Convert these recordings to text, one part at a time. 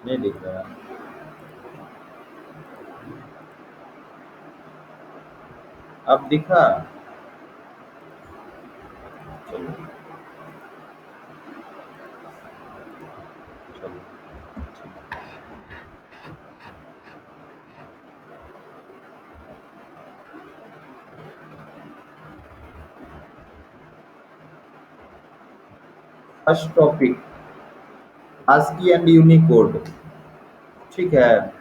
नहीं दिख रहा। अब दिखा। चलो चलो। First topic, ASCII and Unicode. ठीक है।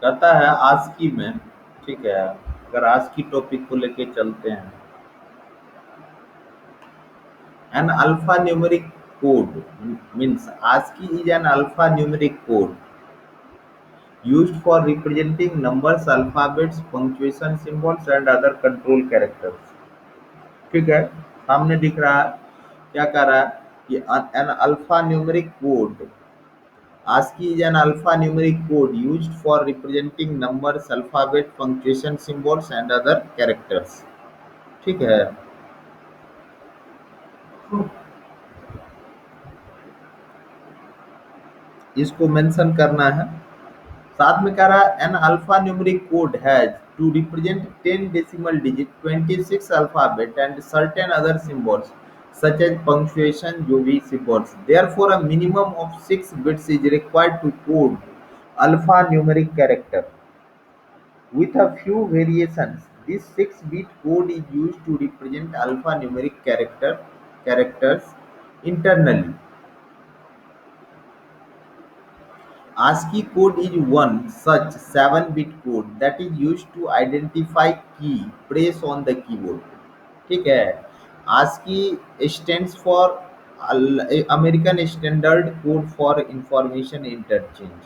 कहता है ASCII में, ठीक है, अगर ASCII टॉपिक को लेके चलते हैं, an alphanumeric code means ASCII is an alphanumeric code used for representing numbers, alphabets, punctuation symbols and other control characters। ठीक है, सामने दिख रहा है, क्या कह रहा है कि an alphanumeric code, ASCII is an alphanumeric code used for representing numbers, alphabet, punctuation symbols and other characters। ठीक है। इसको मेंशन करना है। साथ में कह रहा है an alphanumeric code has to represent 10 decimal digit, 26 alphabet and certain other symbols such as punctuation जो भी symbols, therefore a minimum of 6 bits is required to code alphanumeric character with a few variations। This 6-bit code is used to represent alphanumeric characters internally। ASCII code is one such 7-bit code that is used to identify key press on the keyboard। ठीक है। ASCII stands for American Standard Code for Information Interchange,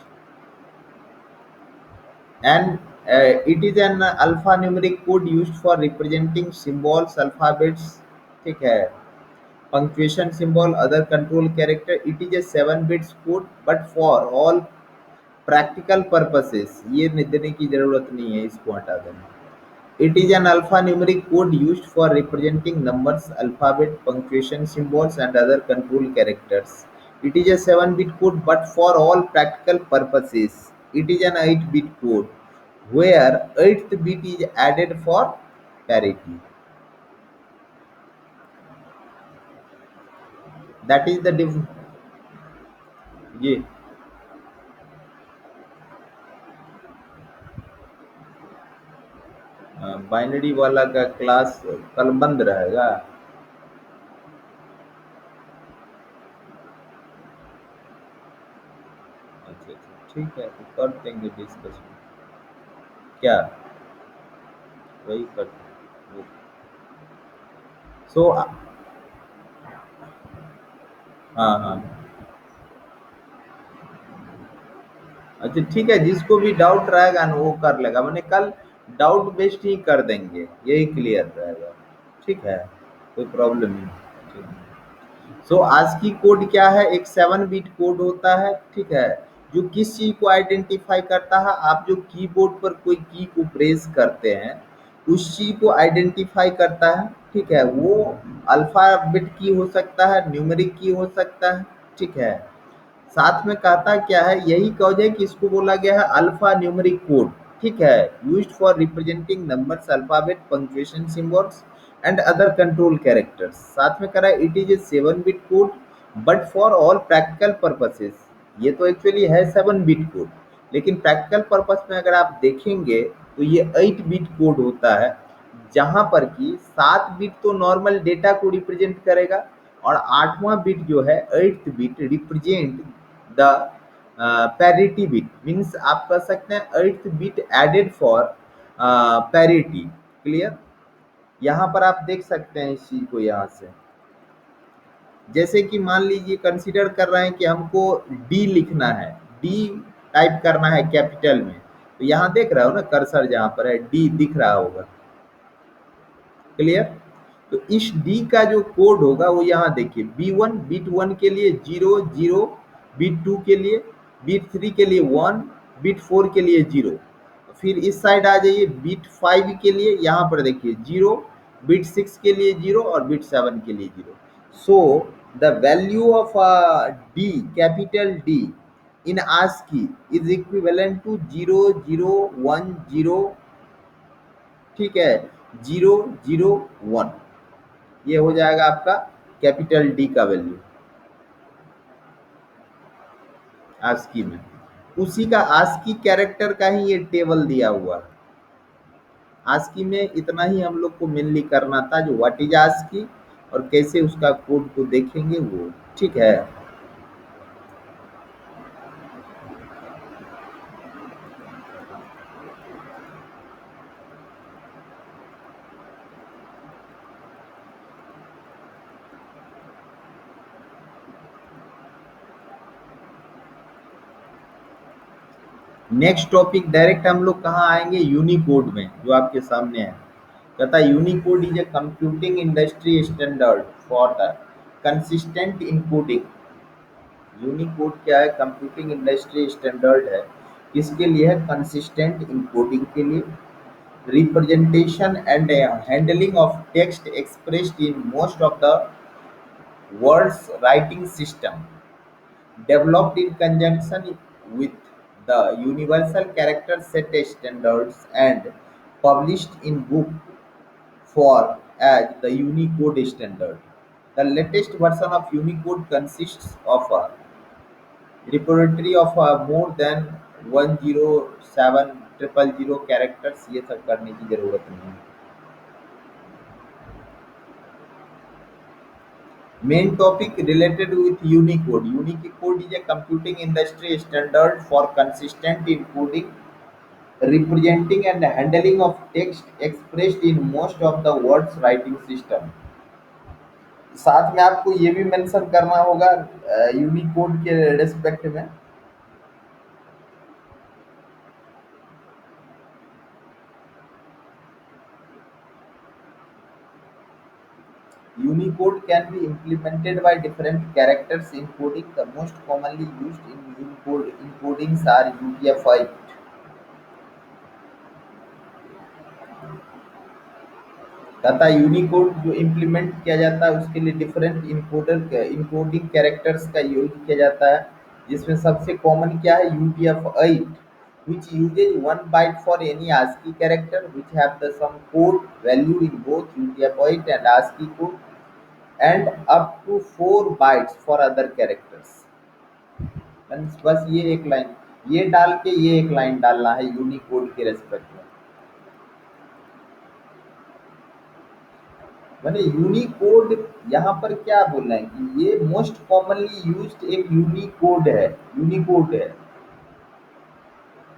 and it is an alphanumeric code used for representing symbols, alphabets, ठीक है, punctuation symbol, other control character। It is a 7 bits code, but for all practical purposes ये देने की जरूरत नहीं है, इसको हटा देना। It is an alphanumeric code used for representing numbers, alphabet, punctuation symbols and other control characters. It is a 7-bit code but for all practical purposes it is an 8-bit code where 8th bit is added for parity। that is the ये binary वाला का class कल बंद रहेगा। अच्छा अच्छा, ठीक है, तो कर देंगे डिस्कशन। क्या वही कर सो हाँ हाँ। अच्छा ठीक है, जिसको भी डाउट रहेगा ना वो कर लेगा, मैंने कल डाउट बेस्ड ही कर देंगे, यही क्लियर रहेगा। ठीक है, कोई प्रॉब्लम नहीं। ठीक है। सो आज की कोड क्या है, एक 7 बिट कोड होता है। ठीक है, जो किस चीज को आइडेंटिफाई करता है, आप जो कीबोर्ड पर कोई की को प्रेस करते हैं उस चीज को आइडेंटिफाई करता है। ठीक है, वो अल्फाबेट की हो सकता है, न्यूमेरिक की हो सकता है। ठीक है, साथ में कहता क्या है, यही कॉज है कि इसको बोला गया है अल्फा न्यूमेरिक कोड। ठीक है, used for representing numbers, alphabet, punctuation symbols and other control characters. साथ में कह रहा है इट इज ए 7-बिट code but for all practical purposes. ये तो एक्चुअली है 7-बिट कोड, लेकिन प्रैक्टिकल पर्पस में अगर आप देखेंगे तो ये 8-बिट कोड होता है, जहां पर कि 7 बिट तो नॉर्मल डेटा को रिप्रेजेंट करेगा और 8वां बिट जो है 8th bit represent the parity bit. Means आप कह सकते हैं 8th bit added for parity. Clear? यहाँ पर आप देख सकते हैं इस चीज को। यहाँ से जैसे कि मान लीजिए कंसीडर कर रहे हैं कि हमको डी लिखना है, डी टाइप करना है कैपिटल में, तो यहाँ देख रहा हो ना कर्सर जहाँ पर है डी दिख रहा होगा। क्लियर? तो इस डी का जो कोड होगा वो यहाँ देखिए, बिट 1 के लिए 0 0, बिट 2 के लिए, बिट 3 के लिए 1, बिट 4 के लिए 0, फिर इस साइड आ जाइए, बिट 5 के लिए यहाँ पर देखिए 0, बिट 6 के लिए 0 और बिट 7 के लिए 0। So the value of D, capital D in ASCII is equivalent to 0010, ठीक है, 001। ये हो जाएगा आपका कैपिटल डी का वैल्यू ASCII में। उसी का ASCII कैरेक्टर का ही ये टेबल दिया हुआ है। ASCII में इतना ही हम लोग को मेनली करना था, जो व्हाट इज ASCII और कैसे उसका कोड को देखेंगे वो, ठीक है। नेक्स्ट टॉपिक डायरेक्ट हम लोग कहाँ आएंगे, यूनिकोड में, जो आपके सामने है। कहता है Unicode is a computing industry standard for the consistent encoding. Unicode क्या है, कंप्यूटिंग इंडस्ट्री स्टैंडर्ड है। किसके लिए है, कंसिस्टेंट इनकोडिंग के लिए। Representation and handling of text expressed in most of the words writing system, developed in conjunction with the Universal Character Set standards and published in book for as the Unicode standard. The latest version of Unicode consists of a repository of more than 107,000 characters। ये सब करने की जरूरत नहीं है। Main topic related with Unicode. Unicode is a computing industry standard for consistent encoding, representing and handling of text expressed in most of the words writing system। साथ में आपको ये भी मेंशन करना होगा यूनिकोड के रेस्पेक्ट में। Unicode can be implemented by different characters encoding. The most commonly used in Unicode encodings are UTF-8, तथा यूनिकोड जो इम्प्लीमेंट किया जाता है उसके लिए डिफरेंट इनकोडिंग कैरेक्टर्स का यूज किया जाता है, जिसमें सबसे कॉमन क्या है, UTF-8, which uses 1 byte for any ASCII character, which have the some code value in both UTF-8 and ASCII code, and up to 4 bytes for other characters। बस ये एक लाइन, ये डाल के ये एक लाइन डालना है यूनिकोड के रेस्पेक्ट में। मैंने यूनिकोड यहाँ पर क्या बोलना है कि ये मोस्ट कॉमनली यूज्ड एक यूनिकोड है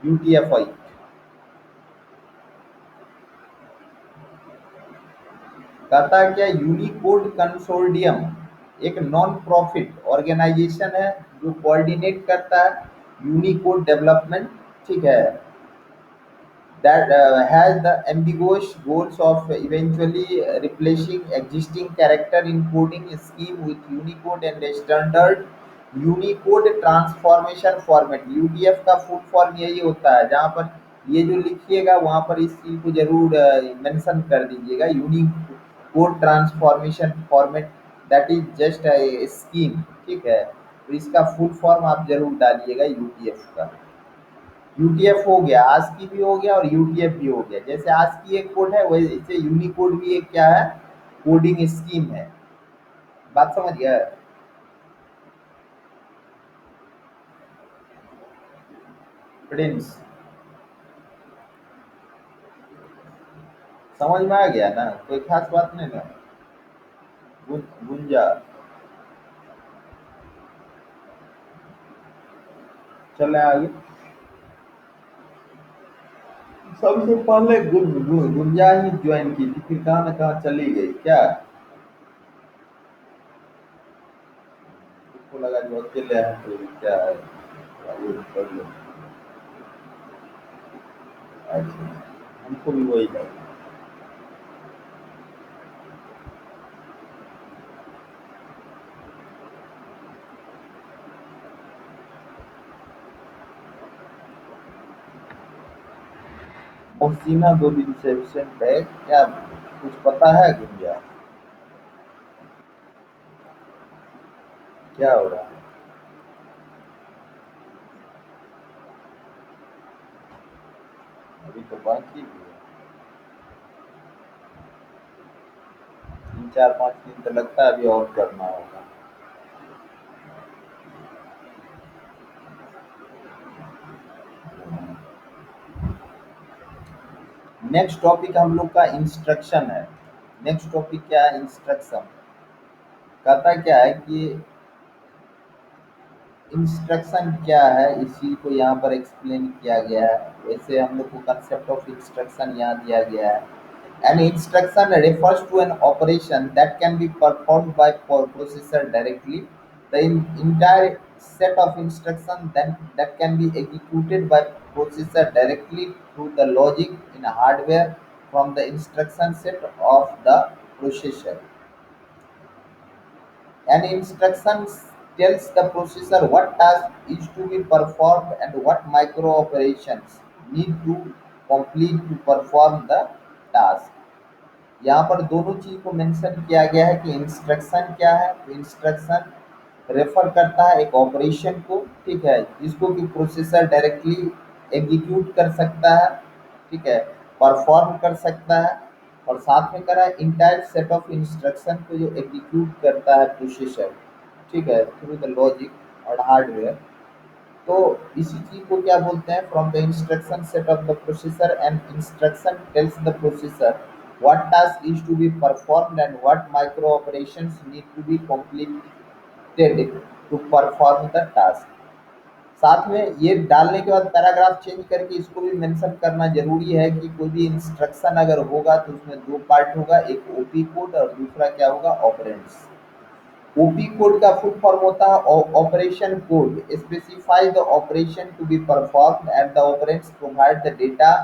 UTF-8। कहता है क्या, यूनिकोड कंसोर्टियम एक नॉन प्रॉफिट ऑर्गेनाइजेशन है जो कोऑर्डिनेट करता है यूनिकोड डेवलपमेंट, ठीक है, that has the ambiguous goals of eventually replacing existing character encoding scheme with Unicode and a standard Unicode transformation format। UTF का फुल फॉर्म यही होता है, जहाँ पर ये जो लिखिएगा वहाँ पर इस चीज को जरूर मेंशन कर दीजिएगा, Unicode transformation format, that is just scheme, ठीक है। तो इसका फुल फॉर्म आप जरूर डालिएगा UTF का। यूटीएफ हो गया, आस्की भी हो गया और यूटीएफ भी हो गया। जैसे आस्की एक कोड है वैसे यूनिकोड भी एक क्या है, कोडिंग स्कीम है। बात समझ गया? प्रिंस समझ में आ गया ना, कोई खास बात नहीं ना। गुंजा, चले आगे। सबसे पहले गुंजा ही ज्वाइन की थी, फिर कहाँ ना कहाँ चली गई क्या। उसको लगा जो अकेले हैं तो क्या है, आगे कर लो। अच्छा, हमको भी वही लगा। ओसिना दो दिन से एब्सेंट है क्या? कुछ पता है गुंजा? क्या हो रहा है? अभी तो बाकी भी है। 3 4 5 दिन तो लगता है अभी और करना होगा। नेक्स्ट टॉपिक हम लोग का इंस्ट्रक्शन है। नेक्स्ट टॉपिक क्या है? इंस्ट्रक्शन। कहता क्या है कि इंस्ट्रक्शन क्या है, इस चीज को यहाँ पर एक्सप्लेन किया गया है। वैसे हम लोग को कंसेप्ट ऑफ इंस्ट्रक्शन यहाँ दिया गया है। An instruction refers to an operation that can be performed by processor directly. The entire set of instructions that can be executed by processor directly through the logic in hardware from the instruction set of the processor. An instruction tells the processor what task is to be performed and what micro operations need to complete to perform the task. यहाँ पर दोनों चीज को mention किया गया है कि instruction क्या है। तो इंस्ट्रक्शन रेफर करता है एक ऑपरेशन को, ठीक है, जिसको कि प्रोसेसर डायरेक्टली एग्जीक्यूट कर सकता है, ठीक है, परफॉर्म कर सकता है। और साथ में करा इंटायर सेट ऑफ इंस्ट्रक्शन को जो एग्जीक्यूट करता है प्रोसेसर, ठीक है, थ्रू द लॉजिक और हार्डवेयर। तो इसी चीज को क्या बोलते हैं? From the instruction set of the processor and instruction tells the processor what task is to be performed and what micro operations need to be completed to perform the task. साथ में ये डालने के बाद पैराग्राफ चेंज करके इसको भी mention करना जरूरी है कि कोई भी इंस्ट्रक्शन अगर होगा तो उसमें दो पार्ट होगा, एक ओपी कोड और दूसरा क्या होगा? ऑपरेंड्स। ओपी कोड का फुल फॉर्म होता है operation code, specify the operation to be perform and the operands provide the data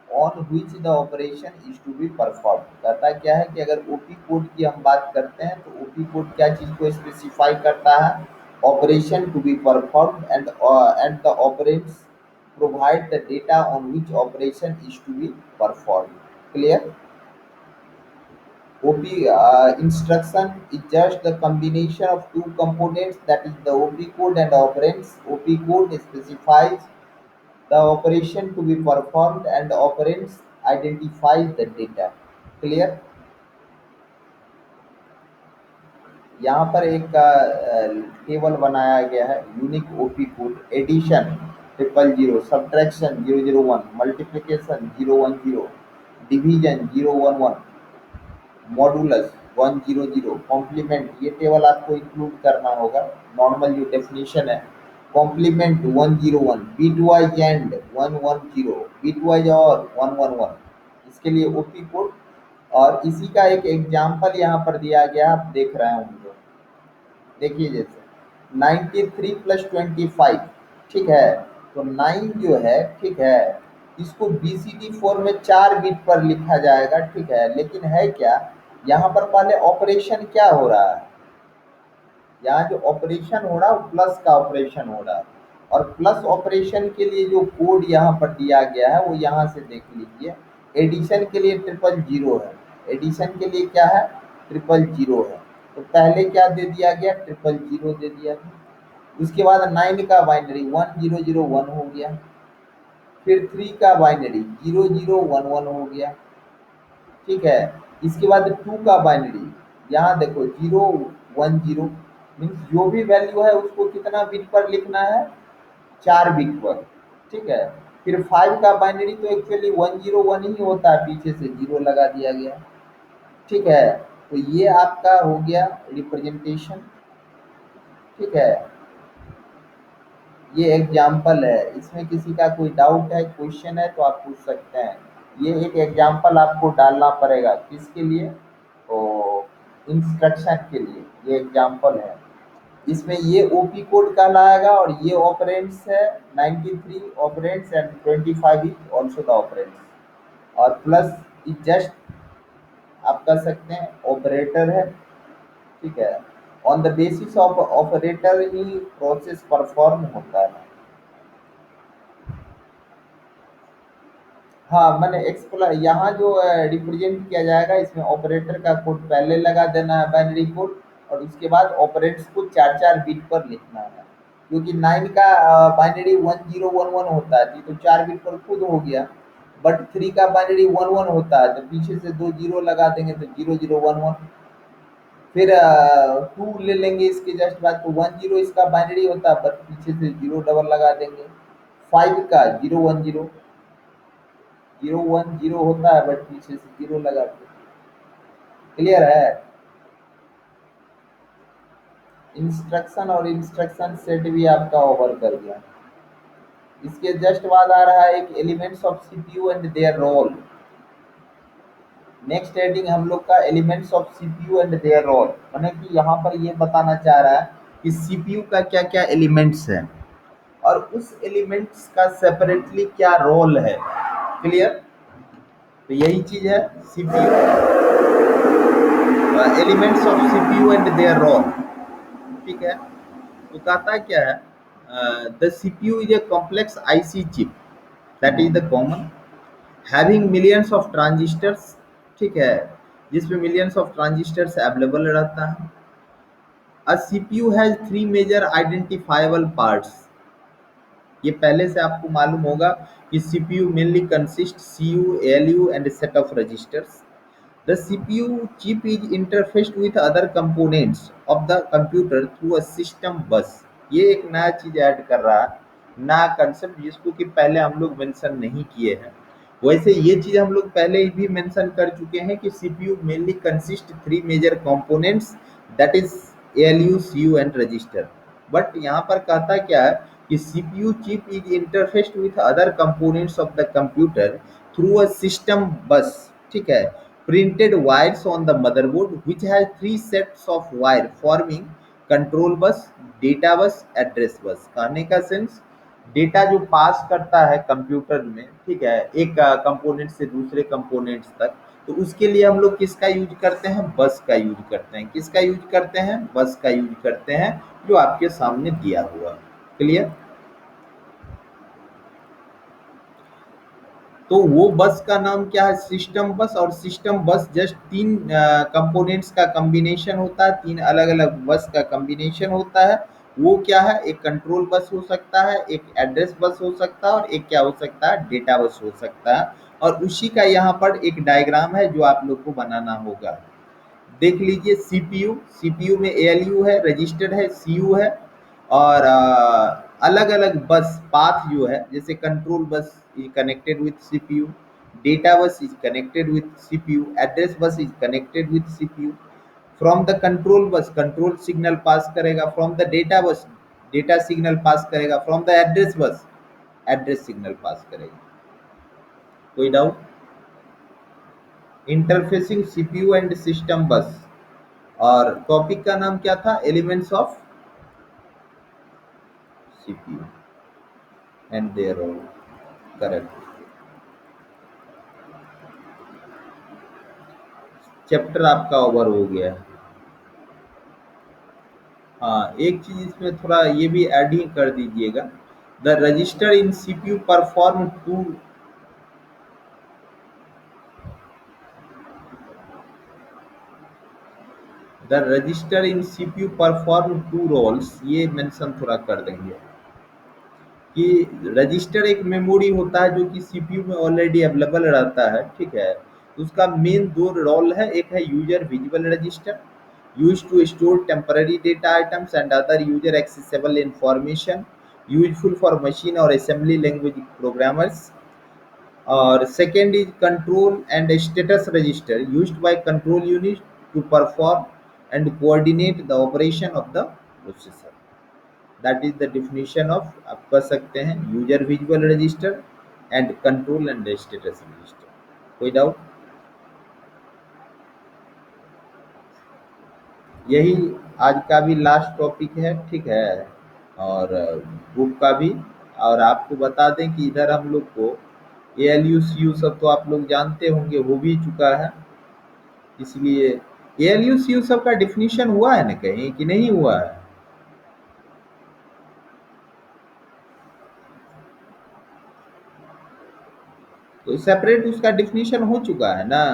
on which the operation is to be perform. कहता क्या है कि अगर ओपी कोड की हम बात करते हैं तो ओपी कोड क्या चीज को स्पेसिफाई करता है? Operation to be perform and the operands provide the data on which operation is to be perform. Clear? OP instruction is just the combination of two components, that is the OP code and operands. OP code specifies the operation to be performed and the operands identifies the data. Clear? यहाँ पर एक table बनाया गया है। Unique OP code addition 000, subtraction 001, multiplication 010, division 011, modulus 100, complement ये table आपको include करना होगा। नॉर्मल जो डेफिनेशन है, complement 101, bitwise and 110, bitwise और 111, इसके लिए ओपी कोड। और इसी का एक एग्जाम्पल यहाँ पर दिया गया, आप देख रहे होंगे। देखिए जैसे 93 प्लस 25, ठीक है, तो 9 जो है, ठीक है, इसको बीसीडी फॉर्म में 4 बिट पर लिखा जाएगा, ठीक है। लेकिन है क्या, यहाँ पर पहले ऑपरेशन क्या हो रहा है? यहाँ जो ऑपरेशन हो रहा है वो प्लस का ऑपरेशन हो रहा है। और प्लस ऑपरेशन के लिए जो कोड यहाँ पर दिया गया है वो यहाँ से देख लीजिए। एडिशन के लिए 000 है, एडिशन के लिए क्या है? 000 है। तो पहले क्या दे दिया गया? 000 दे दिया गया। उसके बाद 9 का बाइनरी 1001 हो गया। फिर 3 का बाइनरी 0011 हो गया, ठीक है। इसके बाद 2 का बाइनरी, यहाँ देखो 010, मीन्स जो भी वैल्यू है उसको कितना बिट पर लिखना है? 4 बिट पर, ठीक है। फिर 5 का बाइनरी तो एक्चुअली 101 ही होता है, पीछे से 0 लगा दिया गया, ठीक है। तो ये आपका हो गया रिप्रेजेंटेशन, ठीक है। ये एग्जाम्पल है, इसमें किसी का कोई डाउट है, क्वेश्चन है तो आप पूछ सकते हैं। ये एक एग्जाम्पल आपको डालना पड़ेगा, किसके लिए? तो इंस्ट्रक्शन के लिए ये एग्जाम्पल है। इसमें ये ओपी कोड कहलाएगा और ये ऑपरेंड्स है 93 operands and 25 is also the operands. और प्लस इज जस्ट आप कह सकते हैं ऑपरेटर है, ठीक है। On the basis of operator he process perform होता है। हाँ, मैंने एक्सप्लोर यहाँ जो रिप्रेजेंट किया जाएगा, इसमें ऑपरेटर का कोड पहले लगा देना है, बाइनरी कोड, और उसके बाद ऑपरेंड्स को 4-4 बिट पर लिखना है। क्योंकि 9 का बाइनरी 1011 होता है, तो 4 बिट पर खुद हो गया। बट 3 का बाइनरी 11 होता है, तो पीछे से 2 जीरो लगा देंगे तो 0011। फिर 2 ले लेंगे इसके जस्ट बाद, तो 10 इसका बाइनरी होता है, बट पीछे से जीरो डबल लगा देंगे। 5 का 010, 010 होता है, बट पीछे से जीरो लगाते हैं। क्लियर है? इंस्ट्रक्शन और इंस्ट्रक्शन सेट भी आपका ओवर कर गया। इसके जस्ट बाद आ रहा है एक elements of CPU and their role. Next heading हम लोग का elements of CPU and their role, माने कि यहाँ पर ये बताना चाह रहा है कि सीपीयू का क्या क्या एलिमेंट्स है और उस एलिमेंट्स का सेपरेटली क्या रोल है। क्लियर? तो यही चीज है CPU, elements of CPU and their role. ठीक है? तो कहता क्या है, the CPU is a complex IC chip that is the common having millions of transistors. ठीक है? जिसमें मिलियंस ऑफ ट्रांजिस्टर्स अवेलेबल रहता है। A CPU has 3 major identifiable parts. ये पहले से आपको मालूम होगा कि CPU mainly consist CU, ALU and set of registers. The CPU chip is interfaced with other components of the computer through a system bus। ये एक नया चीज ऐड कर रहा है, नया कंसेप्ट जिसको कि पहले हम लोग मेंशन नहीं किए हैं। वैसे ये चीज हम लोग पहले भी मेंशन कर चुके हैं कि CPU mainly consist 3 major components, that is ALU, CU and register. But यहाँ पर कहता क्या है कि CPU chip is interfaced with other components of the computer through a system bus। ठीक है? Printed wires on the motherboard which has 3 sets of wire forming control bus, data bus, address bus। कहने का sense, data जो पास करता है computer में, ठीक है, एक कंपोनेंट से दूसरे कंपोनेंट्स तक, तो उसके लिए हम लोग किसका यूज करते हैं? बस का यूज करते हैं। किसका यूज करते हैं? बस का यूज करते हैं, जो आपके सामने दिया हुआ। क्लियर? तो वो बस का नाम क्या है? System bus. और सिस्टम बस जस्ट 3 कंपोनेंट्स का कॉम्बिनेशन होता है, 3 अलग-अलग बस का कॉम्बिनेशन होता है। वो क्या है? एक कंट्रोल बस हो सकता है, एक एड्रेस बस हो सकता है, और एक क्या हो सकता है? डेटा बस हो सकता है। और उसी का यहाँ पर एक डायग्राम है जो आप लोग को बनाना होगा। देख लीजिए, सीपीयू, सीपीयू में एएलयू है, रजिस्टर है, सीयू है, और अलग अलग बस पाथ जो है, जैसे control bus is connected with CPU, data bus is connected with CPU, address bus is connected with CPU. From the control bus control signal pass करेगा, from the data bus data signal pass करेगा, from the address bus address signal pass करेगा। कोई doubt? Interfacing CPU and system bus. और topic का नाम क्या था? Elements of CPU and their role. Correct. Chapter आपका ओवर हो गया है। हाँ, एक चीज इसमें थोड़ा ये भी ऐड ही कर दीजिएगा। The register in CPU perform to the register in CPU perform 2 roles. ये मेंशन थोड़ा कर देंगे कि रजिस्टर एक मेमोरी होता है जो कि सीपीयू में ऑलरेडी अवेलेबल रहता है। ठीक है? उसका मेन 2 रोल है। एक है user visible register, use to store temporary data items and other user accessible information, useful for machine और असेंबली लैंग्वेज प्रोग्रामर्स। और second is control and status register, used by control unit to perform and coordinate the operation of the processor. That is the definition of, आप कह सकते हैं, user visual register and control and status register. कोई doubt? यही आज का भी last topic है। ठीक है? और बुक का भी। और आपको बता दें कि इधर हम लोग को A L U C U सब तो आप लोग जानते होंगे, हो भी चुका है। इसलिए A L U C U सब का डिफिनीशन हुआ है ना कहीं, कि नहीं हुआ है? तो सेपरेट उसका डिफिनीशन हो चुका है ना।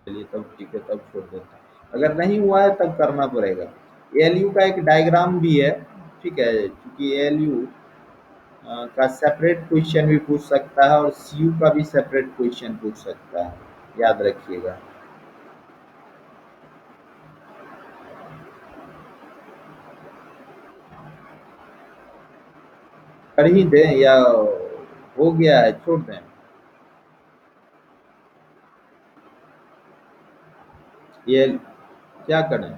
चलिए तब ठीक है, तब छोड़ देते हैं। अगर नहीं हुआ है तब करना पड़ेगा। एएलयू का एक डायग्राम भी है। ठीक है, क्योंकि एएलयू का सेपरेट क्वेश्चन भी पूछ सकता है और सीयू का भी सेपरेट क्वेश्चन पूछ सकता है, याद रखिएगा। कर ही दें या हो गया है छोड़ दें? ये क्या करें?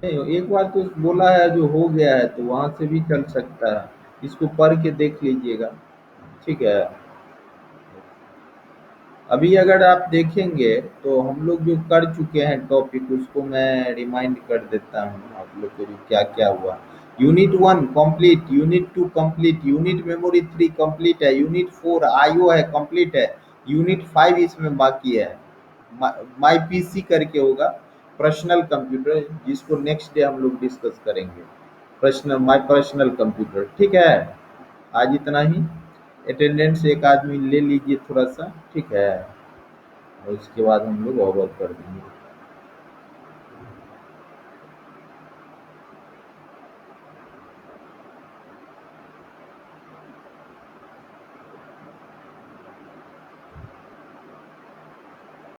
नहीं, एक बार तो बोला है जो हो गया है तो वहां से भी चल सकता है। इसको पढ़ के देख लीजिएगा। ठीक है। अभी अगर आप देखेंगे तो हम लोग जो कर चुके हैं टॉपिक, उसको मैं रिमाइंड कर देता हूँ आप लोग को, क्या क्या हुआ। Unit 1 complete, unit 2 complete, unit memory 3 complete है, यूनिट 4 आईओ है कंप्लीट है, यूनिट 5 इसमें बाकी है। माई पीसी करके होगा, पर्सनल कंप्यूटर, जिसको नेक्स्ट डे हम लोग डिस्कस करेंगे। Personal, my personal computer. ठीक है, आज इतना ही। अटेंडेंस एक आदमी ले लीजिए थोड़ा सा, ठीक है, और उसके बाद हम लोग ओवर कर देंगे।